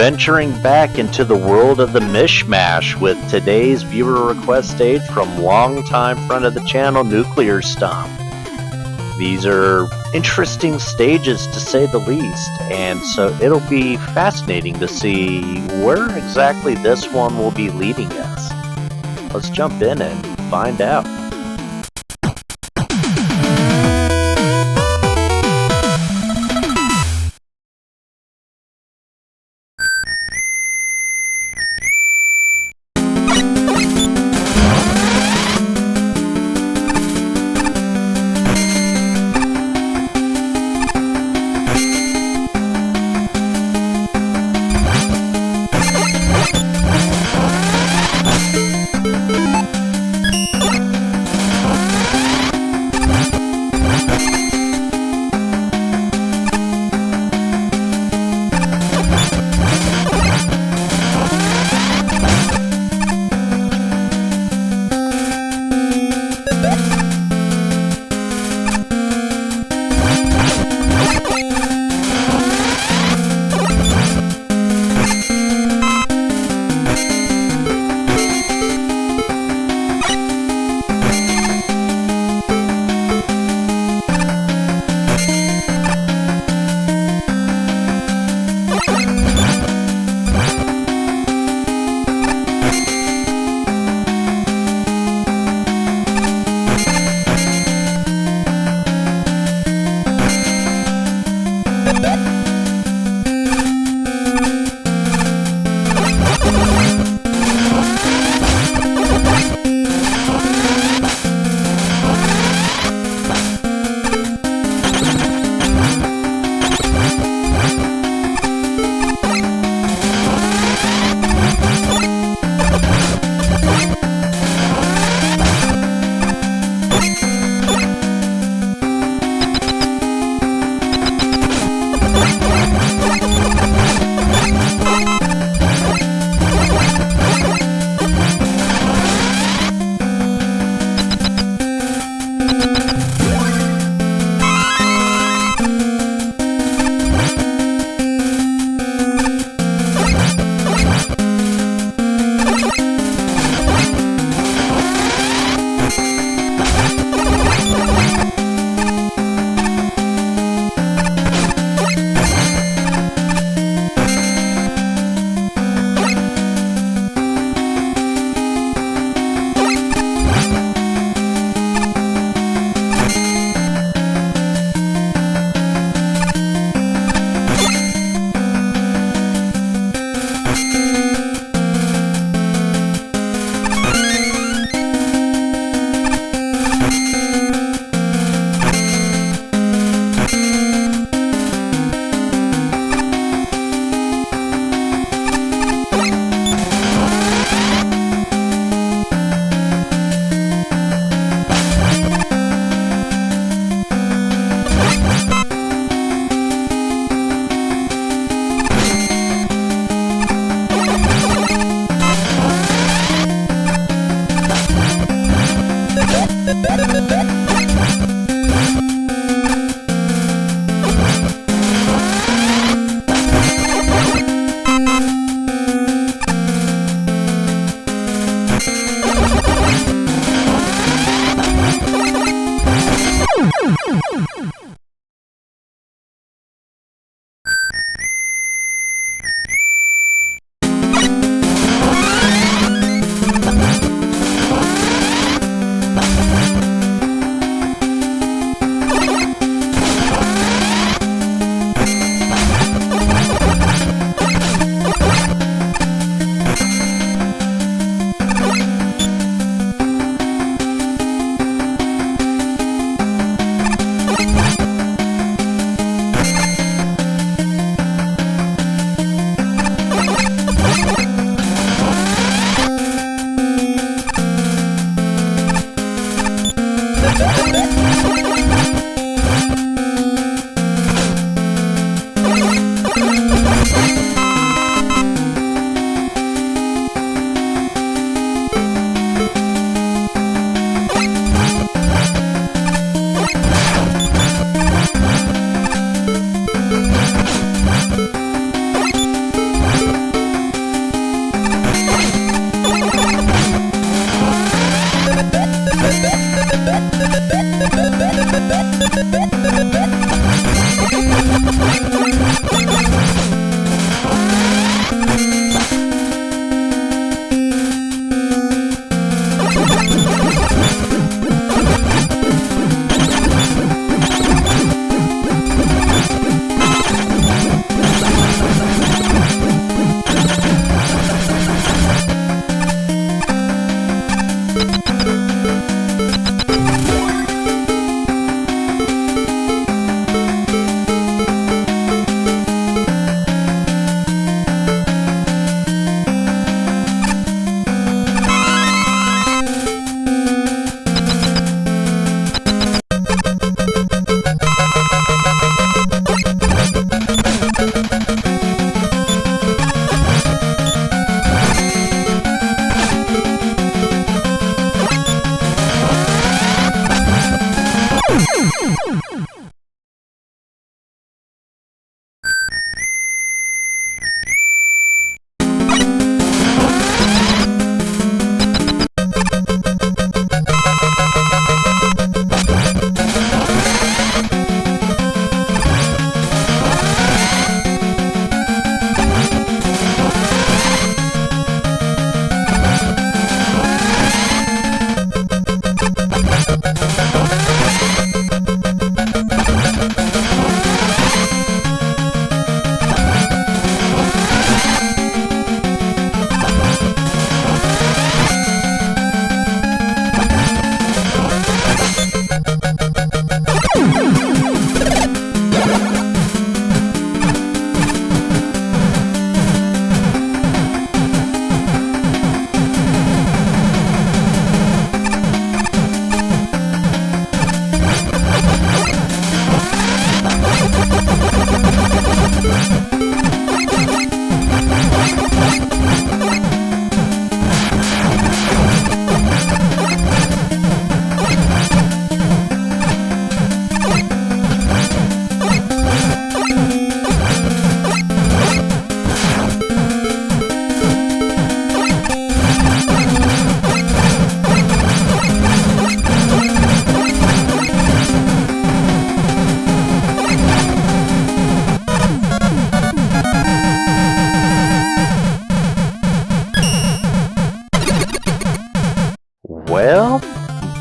venturing back into the world of the MishMash with today's viewer request stage from longtime friend of the channel, Nuclear Stomp. These are interesting stages to say the least, and so it'll be fascinating to see where exactly this one will be leading us. Let's jump in and find out.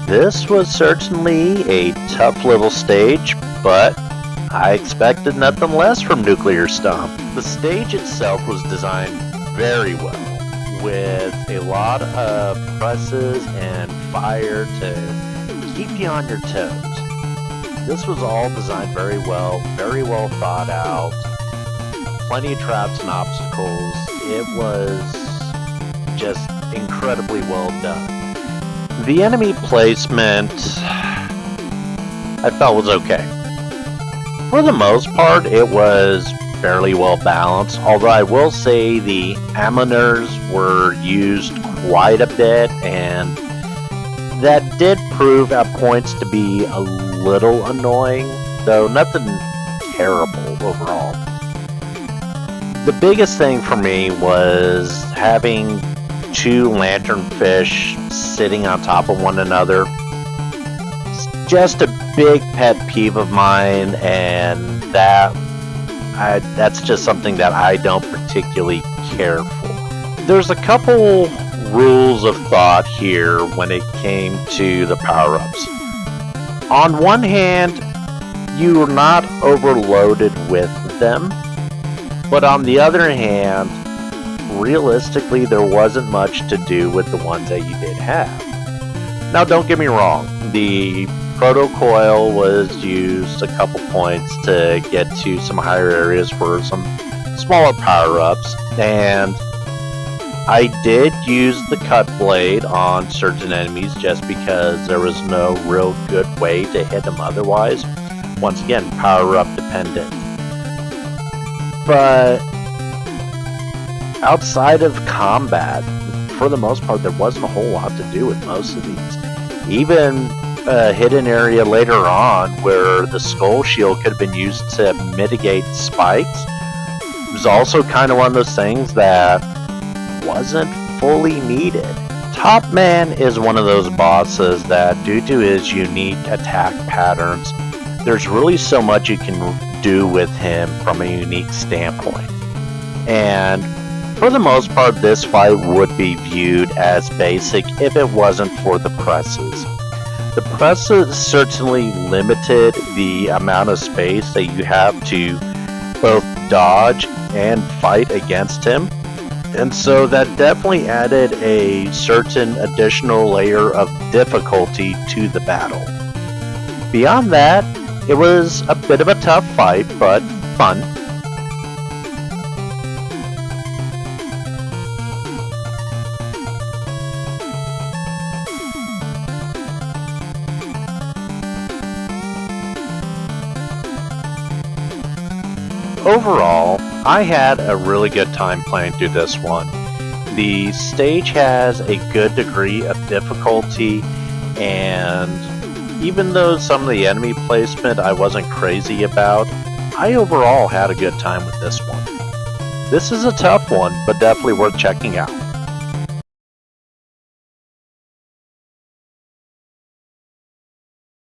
This was certainly a tough little stage, but I expected nothing less from Nuclear Stomp. The stage itself was designed very well, with a lot of presses and fire to keep you on your toes. This was all designed very well thought out, plenty of traps and obstacles. It was just incredibly well done. The enemy placement I felt was okay. For the most part, it was fairly well balanced, although I will say the ammoners were used quite a bit, and that did prove at points to be a little annoying, though nothing terrible overall. The biggest thing for me was having two lanternfish sitting on top of one another. It's just a big pet peeve of mine, and that's just something that I don't particularly care for. There's a couple rules of thought here when it came to the power-ups. On one hand, you are not overloaded with them, but on the other hand, realistically, there wasn't much to do with the ones that you did have. Now, don't get me wrong, the proto coil was used a couple points to get to some higher areas for some smaller power-ups, and I did use the cut blade on certain enemies just because there was no real good way to hit them otherwise. Once again, power-up dependent. But outside of combat, for the most part, there wasn't a whole lot to do with most of these. Even a hidden area later on where the skull shield could have been used to mitigate spikes was also kind of one of those things that wasn't fully needed. Top Man is one of those bosses that, due to his unique attack patterns, there's really so much you can do with him from a unique standpoint. And for the most part, this fight would be viewed as basic if it wasn't for the presses. The presses certainly limited the amount of space that you have to both dodge and fight against him, and so that definitely added a certain additional layer of difficulty to the battle. Beyond that, it was a bit of a tough fight, but fun. Overall, I had a really good time playing through this one. The stage has a good degree of difficulty, and even though some of the enemy placement I wasn't crazy about, I overall had a good time with this one. This is a tough one, but definitely worth checking out.